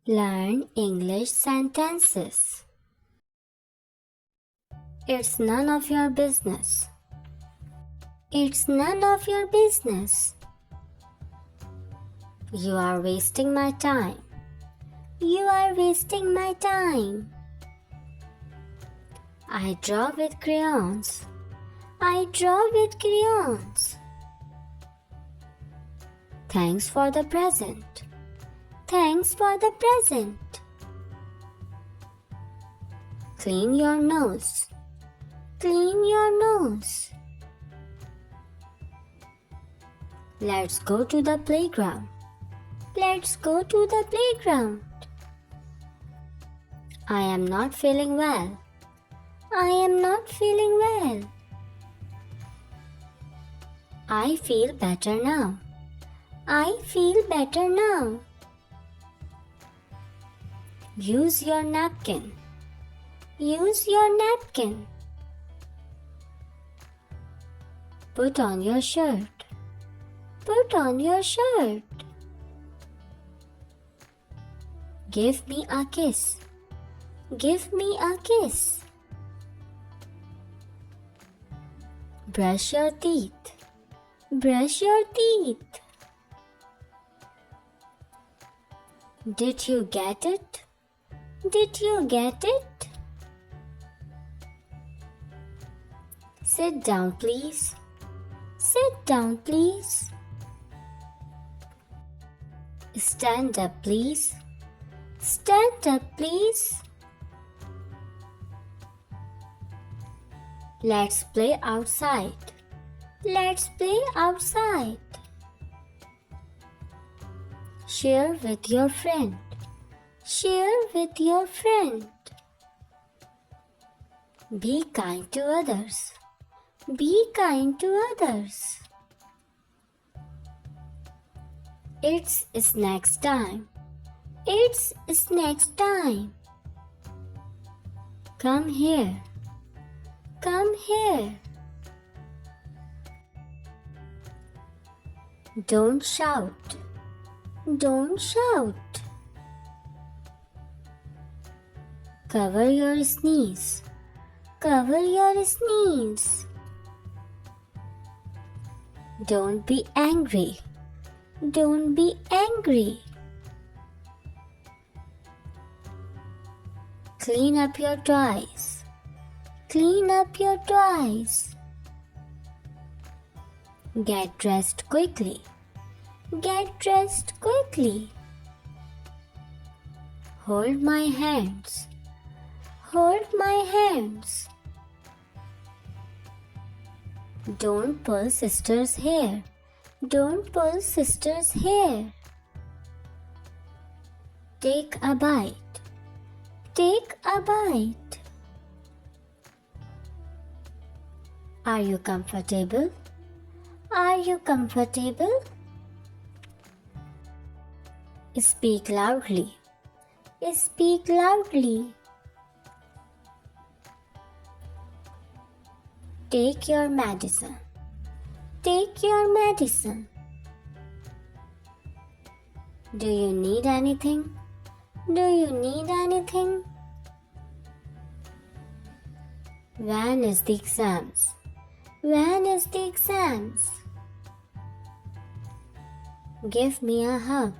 Learn English sentences. It's none of your business. It's none of your business. You are wasting my time. You are wasting my time. I draw with crayons. I draw with crayons. Thanks for the present. Thanks for the present. Clean your nose. Clean your nose. Let's go to the playground. Let's go to the playground. I am not feeling well. I am not feeling well. I feel better now. I feel better now. Use your napkin. Use your napkin. Put on your shirt. Put on your shirt. Give me a kiss. Give me a kiss. Brush your teeth. Brush your teeth. Did you get it? Did you get it? Sit down, please. Sit down, please. Stand up, please. Stand up, please. Let's play outside. Let's play outside. Share with your friend. Share with your friend. Be kind to others. Be kind to others. It's snacks time. It's snacks time. Come here. Come here. Don't shout. Don't shout. Cover your sneeze. Cover your sneeze. Don't be angry. Don't be angry. Clean up your toys. Clean up your toys. Get dressed quickly. Get dressed quickly. Hold my hands. Hold my hands. Don't pull sister's hair. Don't pull sister's hair. Take a bite. Take a bite. Are you comfortable? Are you comfortable? Speak loudly. Speak loudly. Take your medicine. Take your medicine. Do you need anything? Do you need anything? When is the exams? When is the exams? Give me a hug.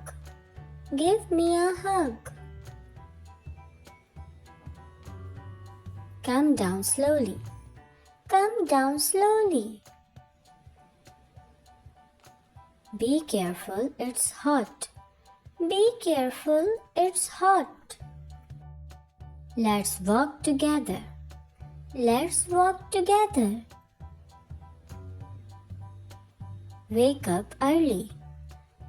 Give me a hug. Come down slowly. Come down slowly. Be careful, it's hot. Be careful, it's hot. Let's walk together. Let's walk together. Wake up early.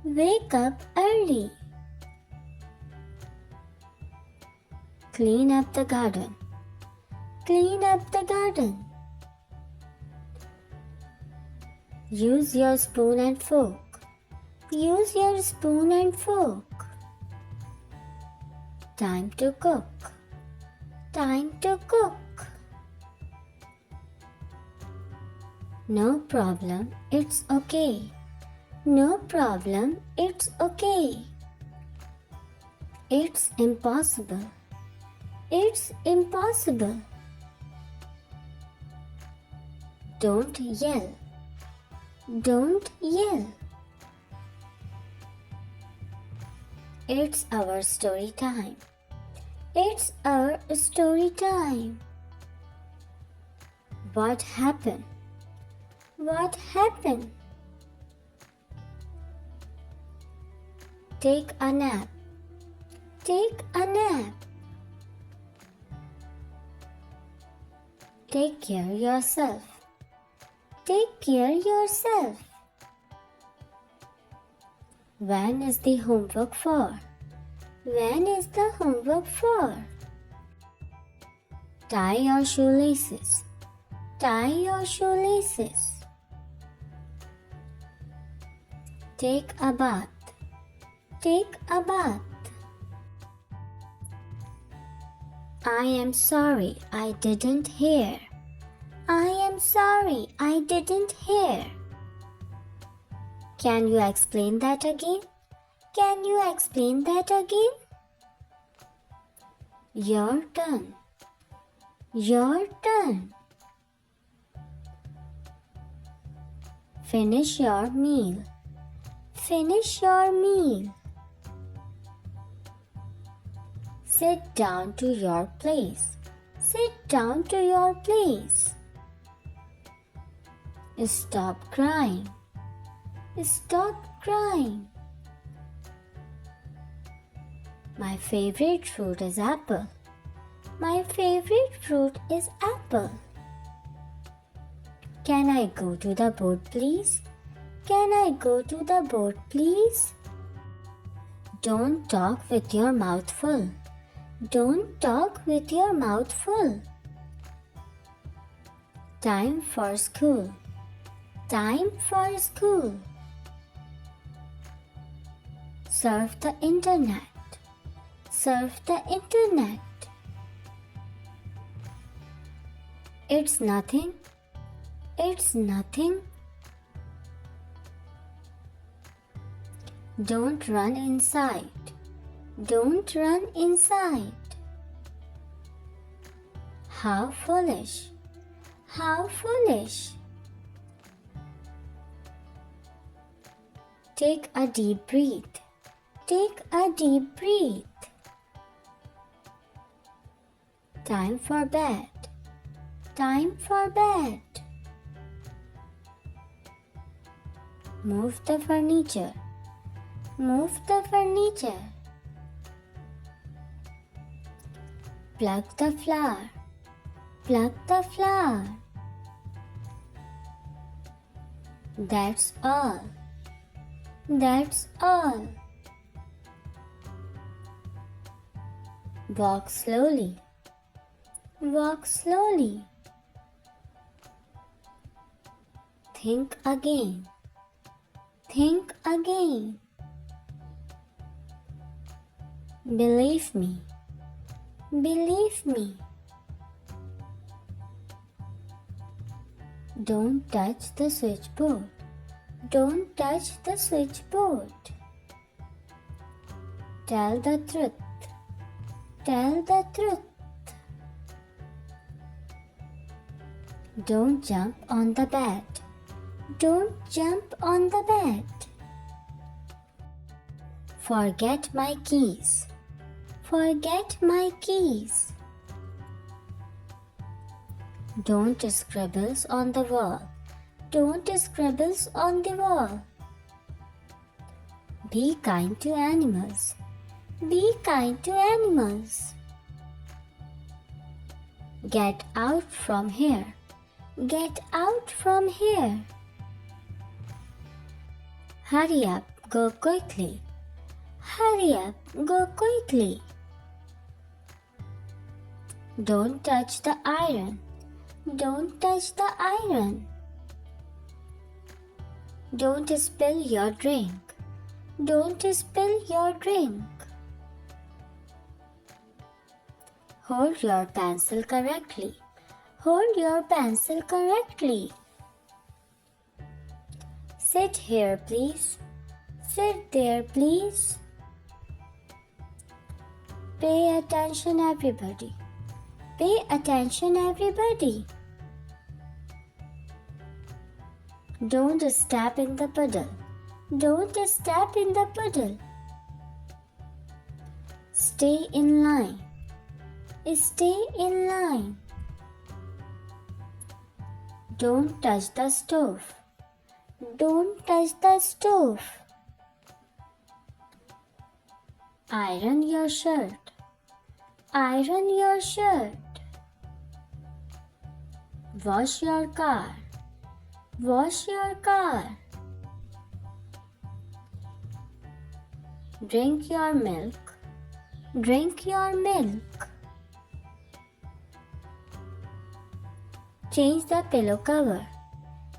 Wake up early. Clean up the garden. Clean up the garden. Use your spoon and fork. Use your spoon and fork. Time to cook. Time to cook. No problem, it's okay. No problem, it's okay. It's impossible. It's impossible. Don't yell. Don't yell. It's our story time. It's our story time. What happened? What happened? Take a nap. Take a nap. Take care yourself. Take care yourself. When is the homework for? When is the homework for? Tie your shoelaces. Tie your shoelaces. Take a bath. Take a bath. I am sorry I didn't hear. I am sorry I didn't hear. Can you explain that again? Can you explain that again? Your turn. Your turn. Finish your meal. Finish your meal. Sit down to your place. Sit down to your place. Stop crying. Stop crying. My favorite fruit is apple. My favorite fruit is apple. Can I go to the boat, please? Can I go to the boat, please? Don't talk with your mouth full. Don't talk with your mouth full. Time for school. Time for school. Surf the internet. Surf the internet. It's nothing. It's nothing. Don't run inside. Don't run inside. How foolish. How foolish. Take a deep breath. Take a deep breath. Time for bed. Time for bed. Move the furniture. Move the furniture. Pluck the flower. Pluck the flower. That's all. That's all. Walk slowly. Walk slowly. Think again. Think again. Believe me. Believe me. Don't touch the switchboard. Don't touch the switchboard. Tell the truth. Tell the truth. Don't jump on the bed. Don't jump on the bed. Forget my keys. Forget my keys. Don't scribble on the wall. Don't scribble on the wall. Be kind to animals. Be kind to animals. Get out from here. Get out from here. Hurry up, go quickly. Hurry up, go quickly. Don't touch the iron. Don't touch the iron. Don't spill your drink. Don't spill your drink. Hold your pencil correctly. Hold your pencil correctly. Sit here, please. Sit there, please. Pay attention, everybody. Pay attention, everybody. Don't step in the puddle. Don't step in the puddle. Stay in line. Stay in line. Don't touch the stove. Don't touch the stove. Iron your shirt. Iron your shirt. Wash your car. Wash your car. Drink your milk. Drink your milk. Change the pillow cover.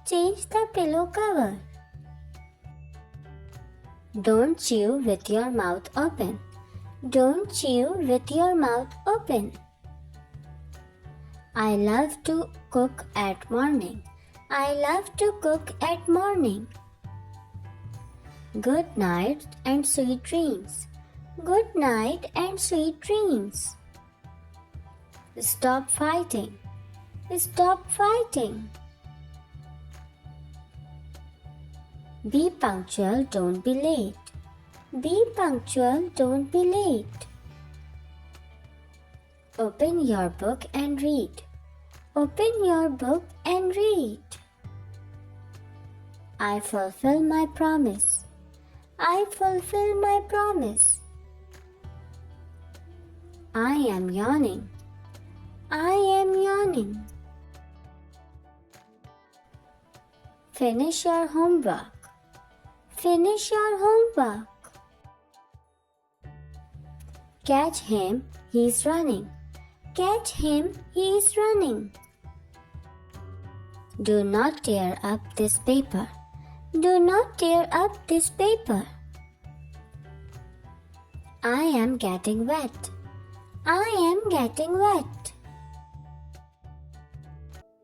Change the pillow cover. Don't chew with your mouth open. Don't chew with your mouth open. I love to cook at morning. I love to cook at morning. Good night and sweet dreams. Good night and sweet dreams. Stop fighting. Stop fighting. Be punctual, don't be late. Be punctual, don't be late. Open your book and read. Open your book and read. I fulfill my promise. I fulfill my promise. I am yawning. I am yawning. Finish your homework. Finish your homework. Catch him, he's running. Catch him, he's running. Do not tear up this paper. Do not tear up this paper. I am getting wet. I am getting wet.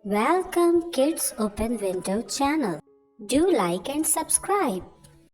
Welcome Kids Open Window channel. Do like and subscribe.